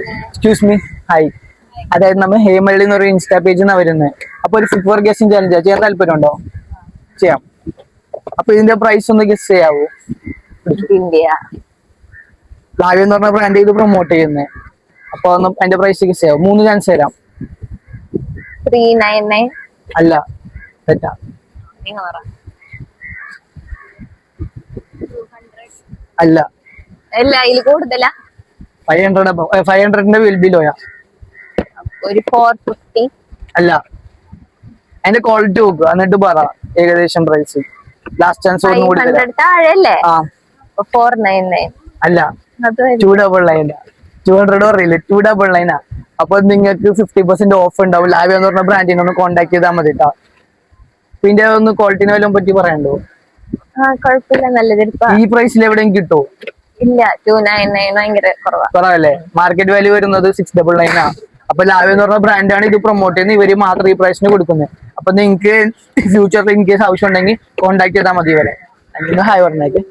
Excuse me, hi. അതായത് നമ്മൾ ഹേമള്ളി എന്നൊരു ഇൻസ്റ്റാ പേജിൽ നിന്നാണ് വരുന്നത്. അപ്പൊ ഒരു ഫുഡ് ഫോർ ഗസ്റ്റിംഗ് ചാലഞ്ച് ചെയ്യാൻ താല്പര്യമുണ്ടോ? ചെയ്യാം. അപ്പൊ ഇതിന്റെ പ്രൈസ് ഒന്ന് ഗസ് ചെയ്യാവോ? ഇന്ത്യ ലാവ്യ എന്ന് പറഞ്ഞ ബ്രാൻഡ് ഇത് പ്രൊമോട്ട് ചെയ്യുന്നത്. അപ്പൊ ഒന്ന് അതിന്റെ പ്രൈസ് ഗസ് ചെയ്യാവോ? 3 ചാൻസ് തരാം. 399. അല്ല, തെറ്റാ. അല്ല, അല്ല, ഇതിൽ കൂടുതലാ. 500ന്റെ ബിലോയാ. ഒരു 450. അല്ല, അതിന്റെ ക്വാളിറ്റി നോക്കുക എന്നിട്ട് പറ ഏകദേശം പ്രൈസ്. ലാസ്റ്റ് ചാൻസ് ഒന്നും കൂടി തരാം. 500 താഴെയല്ലേ? ആ 499. അല്ല, അത് 299. 200 പറയില്ലേ, 299. അപ്പൊ നിങ്ങൾക്ക് 50% ഓഫ് ഉണ്ടാവും. ലാവ്യ എന്ന് പറഞ്ഞ ബ്രാൻഡിനെ ഒന്ന് കോൺടാക്ട് ചെയ്താൽ മതി കേട്ടോ. പിന്നെ ഒന്ന് ക്വാളിറ്റിനെ വല്ലതും പറ്റി പറയണ്ടോ? കുഴപ്പമില്ല, നല്ലത്. ഈ പ്രൈസിൽ എവിടെയും കിട്ടുമോ? ഇല്ല, 299 ഭയങ്കര കുറവാ. കുറവല്ലേ? മാർക്കറ്റ് വാല്യൂ വരുന്നത് 699 ആണ്. അപ്പൊ ലാവ്യ എന്ന് പറഞ്ഞ ബ്രാൻഡാണ് ഇത് പ്രൊമോട്ട് ചെയ്യുന്നത്. ഇവര് മാത്രം ഈ പ്രൈസിന് കൊടുക്കുന്നത്. അപ്പൊ നിങ്ങൾക്ക് ഫ്യൂച്ചറിൽ ഇൻ കേസ് ആവശ്യം ഉണ്ടെങ്കിൽ കോൺടാക്ട് ചെയ്താൽ മതി ഇവരെ. ഹായ് പറഞ്ഞേക്ക്.